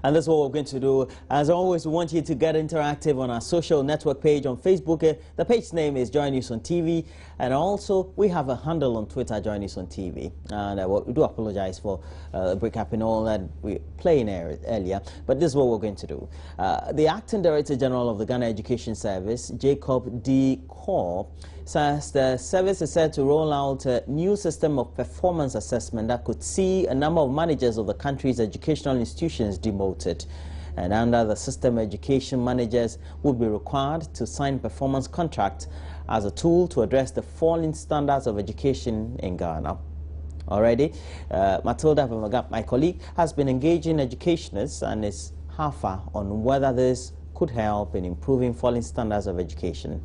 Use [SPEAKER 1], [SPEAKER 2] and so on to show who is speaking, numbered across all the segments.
[SPEAKER 1] And that's what we're going to do. As always, we want you to get interactive on our social network page on Facebook. The page name is Joy News on TV. And also, we have a handle on Twitter, Joy News on TV. And we do apologize for the breakup and all that we playing earlier. But this is what we're going to do. The Acting Director General of the Ghana Education Service, Jacob D. Kaur, says the service is set to roll out a new system of performance assessment that could see a number of managers of the country's educational institutions demoted. And under the system, education managers would be required to sign performance contracts as a tool to address the falling standards of education in Ghana. Already, Matilda Bamagap, my colleague, has been engaging educationists and is half-hour on whether this could help in improving falling standards of education.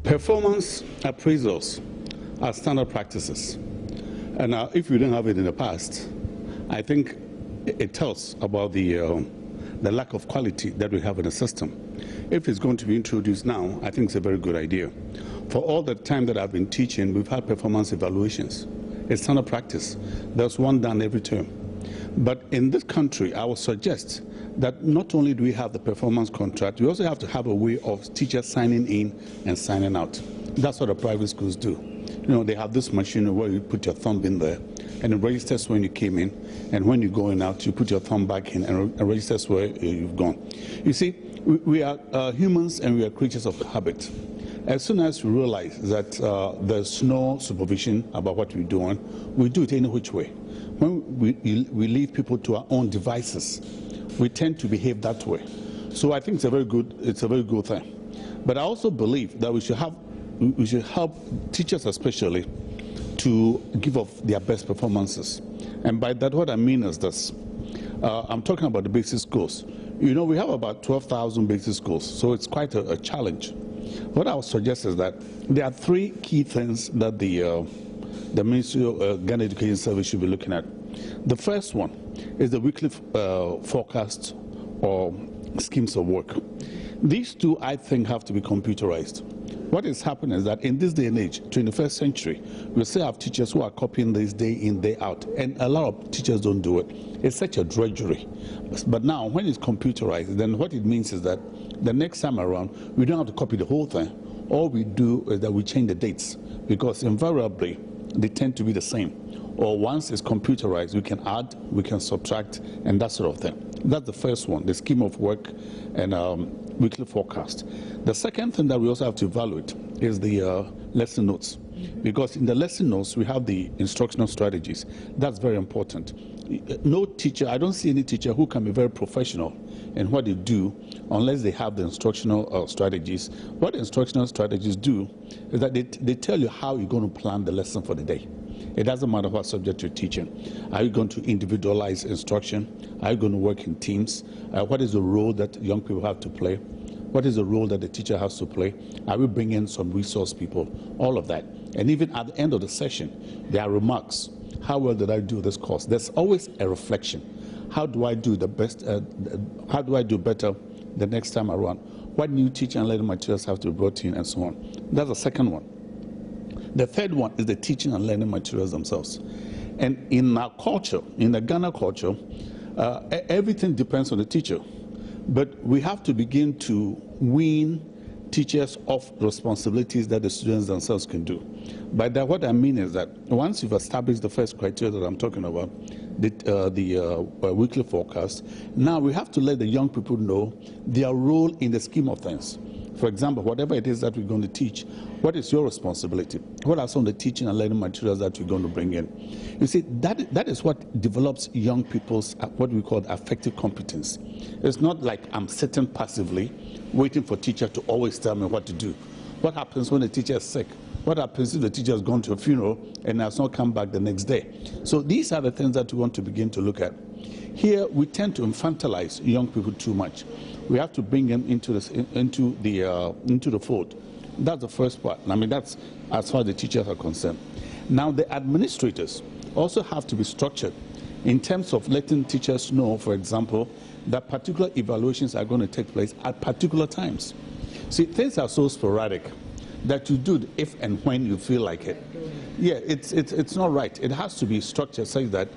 [SPEAKER 2] Performance appraisals are standard practices, and if you didn't have it in the past, I think it tells about the lack of quality that we have in the system. If it's going to be introduced now, I think it's a very good idea. For all the time that I've been teaching, we've had performance evaluations. It's standard practice. There's one done every term. But in this country, I would suggest that not only do we have the performance contract, we also have to have a way of teachers signing in and signing out. That's what the private schools do. You know, they have this machine where you put your thumb in there, and it registers when you came in, and when you're going out, you put your thumb back in, and it registers where you've gone. You see, we are humans, and we are creatures of habit. As soon as we realize that there's no supervision about what we're doing, we do it any which way. When we leave people to our own devices, we tend to behave that way. So I think it's a very good thing. But I also believe that we should help teachers especially to give off their best performances. And by that, what I mean is this. I'm talking about the basic schools. You know, we have about 12,000 basic schools, so it's quite a challenge. What I would suggest is that there are three key things that the Ministry of Ghana Education Service should be looking at. The first one is the weekly forecast or schemes of work. These two, I think, have to be computerized. What is happening is that in this day and age, 21st century, we still have teachers who are copying this day in, day out, and a lot of teachers don't do it. It's such a drudgery. But now, when it's computerized, then what it means is that the next time around, we don't have to copy the whole thing. All we do is that we change the dates, because invariably, they tend to be the same. Or once it's computerized, we can add, we can subtract, and that sort of thing. That's the first one, the scheme of work and weekly forecast. The second thing that we also have to evaluate is the lesson notes. Because in the lesson notes, we have the instructional strategies. That's very important. No teacher, I don't see any teacher who can be very professional in what they do unless they have the instructional strategies. What instructional strategies do is that they tell you how you're going to plan the lesson for the day. It doesn't matter what subject you're teaching. Are you going to individualize instruction? Are you going to work in teams? What is the role that young people have to play? What is the role that the teacher has to play? Are we bringing some resource people? All of that. And even at the end of the session, there are remarks. How well did I do this course? There's always a reflection. How do I do the best? How do I do better the next time around? What new teaching and learning materials have to be brought in, and so on? That's the second one. The third one is the teaching and learning materials themselves. And in our culture, in the Ghana culture, everything depends on the teacher. But we have to begin to wean teachers off responsibilities that the students themselves can do. By that, what I mean is that once you've established the first criteria that I'm talking about, the weekly forecast, now we have to let the young people know their role in the scheme of things. For example, whatever it is that we're going to teach, what is your responsibility? What are some of the teaching and learning materials that you're going to bring in? You see, that is what develops young people's, what we call affective competence. It's not like I'm sitting passively, waiting for teacher to always tell me what to do. What happens when the teacher is sick? What happens if the teacher has gone to a funeral and has not come back the next day? So these are the things that we want to begin to look at. Here, we tend to infantilize young people too much. We have to bring them into the fold. That's the first part. I mean, that's as far as the teachers are concerned. Now, the administrators also have to be structured in terms of letting teachers know, for example, that particular evaluations are going to take place at particular times. See, things are so sporadic that you do it if and when you feel like it. Yeah, it's not right. It has to be structured such that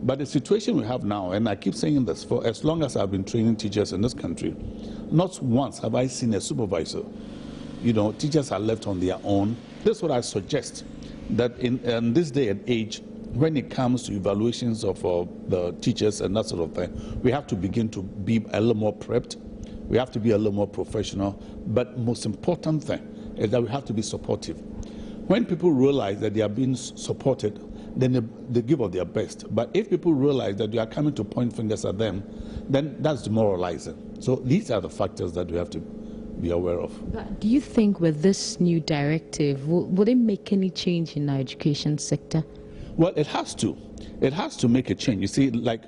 [SPEAKER 2] But the situation we have now, and I keep saying this, for as long as I've been training teachers in this country, not once have I seen a supervisor. Teachers are left on their own. This is what I suggest, that in this day and age, when it comes to evaluations of the teachers and that sort of thing, we have to begin to be a little more prepped. We have to be a little more professional. But most important thing is that we have to be supportive. When people realize that they are being supported, then they give of their best. But if people realize that you are coming to point fingers at them, then that's demoralizing. So these are the factors that we have to be aware of.
[SPEAKER 3] But do you think with this new directive, will it make any change in our education sector?
[SPEAKER 2] Well, it has to. It has to make a change. You see, like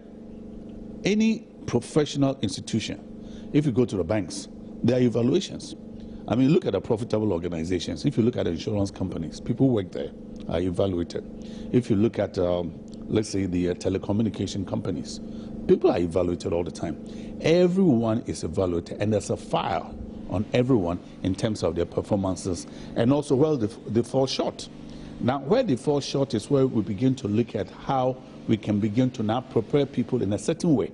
[SPEAKER 2] any professional institution, if you go to the banks, there are evaluations. I mean, look at the profitable organizations. If you look at insurance companies, people work there are evaluated. If you look at, let's say, the telecommunication companies, people are evaluated all the time. Everyone is evaluated, and there's a file on everyone in terms of their performances, and also, well, they fall short. Now, where they fall short is where we begin to look at how we can begin to now prepare people in a certain way.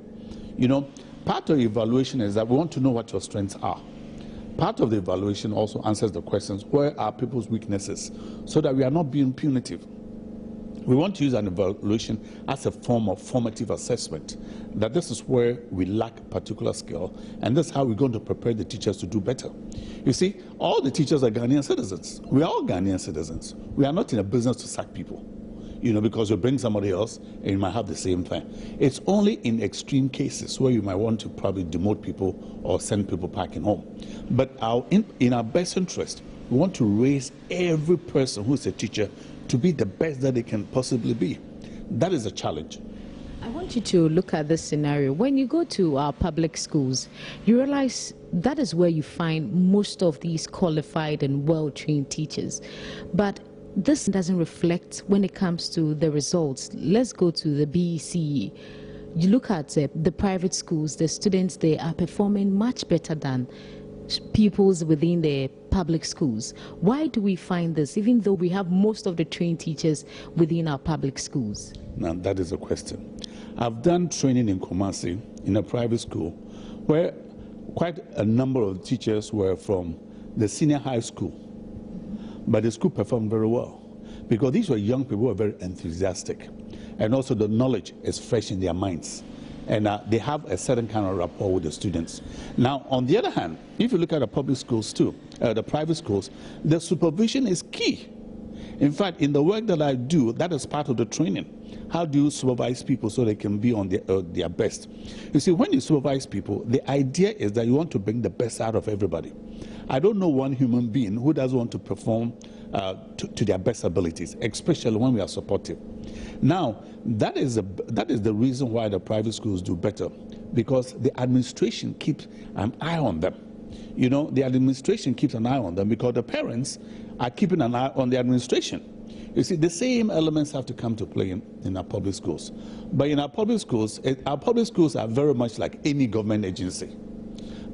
[SPEAKER 2] Part of the evaluation is that we want to know what your strengths are. Part of the evaluation also answers the questions, where are people's weaknesses, so that we are not being punitive. We want to use an evaluation as a form of formative assessment, that this is where we lack particular skill, and this is how we're going to prepare the teachers to do better. You see, all the teachers are Ghanaian citizens. We are all Ghanaian citizens. We are not in a business to sack people, because you bring somebody else and you might have the same thing. It's only in extreme cases where you might want to probably demote people or send people packing home. But in our best interest, we want to raise every person who's a teacher to be the best that they can possibly be. That is a challenge.
[SPEAKER 3] I want you to look at this scenario. When you go to our public schools, you realize that is where you find most of these qualified and well-trained teachers. But this doesn't reflect when it comes to the results. Let's go to the BECE. You look at the private schools, the students there are performing much better than pupils within the public schools. Why do we find this, even though we have most of the trained teachers within our public schools?
[SPEAKER 2] Now, that is a question. I've done training in Kumasi in a private school where quite a number of teachers were from the senior high school, but the school performed very well because these were young people who were very enthusiastic, and also the knowledge is fresh in their minds, and they have a certain kind of rapport with the students. Now, on the other hand, if you look at the public schools too, the private schools, the supervision is key. In fact, in the work that I do, that is part of the training. How do you supervise people so they can be on their best? You see, when you supervise people, the idea is that you want to bring the best out of everybody. I don't know one human being who doesn't want to perform to their best abilities, especially when we are supportive. Now, that is the reason why the private schools do better, because the administration keeps an eye on them. The administration keeps an eye on them because the parents are keeping an eye on the administration. You see, the same elements have to come to play in our public schools. But in our public schools are very much like any government agency.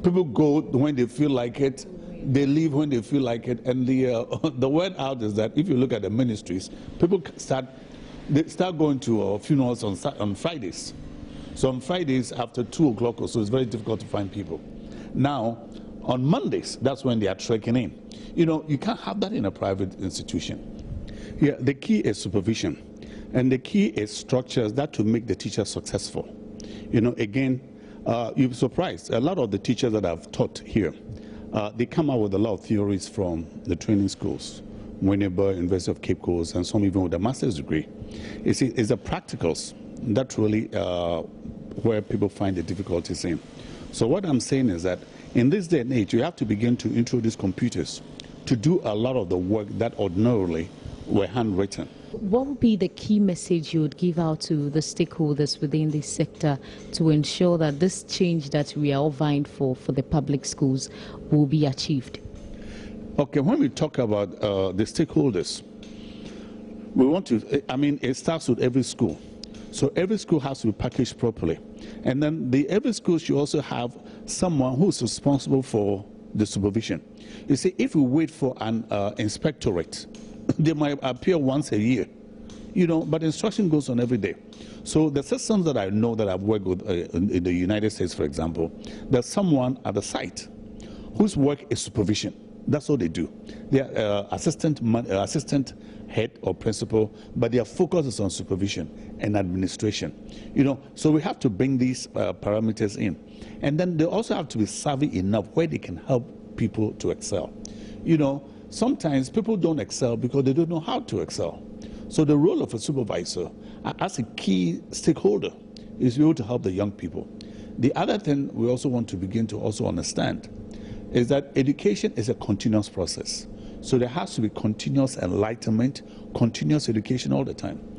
[SPEAKER 2] People go when they feel like it, they leave when they feel like it, and the word out is that if you look at the ministries, people start going to funerals on Fridays. So on Fridays after 2 o'clock or so, it's very difficult to find people. Now, on Mondays, that's when they are trekking in. You can't have that in a private institution. Yeah, the key is supervision, and the key is structures that will make the teacher successful. Again, you'll be surprised. A lot of the teachers that I've taught here, they come out with a lot of theories from the training schools, Winneba, University of Cape Coast, and some even with a master's degree. You see, it's the practicals that really where people find the difficulties in. So what I'm saying is that in this day and age, you have to begin to introduce computers to do a lot of the work that ordinarily were handwritten.
[SPEAKER 3] What would be the key message you would give out to the stakeholders within this sector to ensure that this change that we are all vying for the public schools will be achieved?
[SPEAKER 2] Okay, when we talk about the stakeholders, we want to, it starts with every school. So every school has to be packaged properly. And then every school should also have someone who's responsible for the supervision. You see, if we wait for an inspectorate, they might appear once a year but instruction goes on every day. So the systems that I know that I've worked with in the United States, for example, there's someone at the site whose work is supervision. That's all they do. They are assistant head or principal, but their focus is on supervision and administration. So we have to bring these parameters in. And then they also have to be savvy enough where they can help people to excel. Sometimes people don't excel because they don't know how to excel. So the role of a supervisor as a key stakeholder is to be able to help the young people. The other thing we also want to begin to also understand is that education is a continuous process. So there has to be continuous enlightenment, continuous education all the time.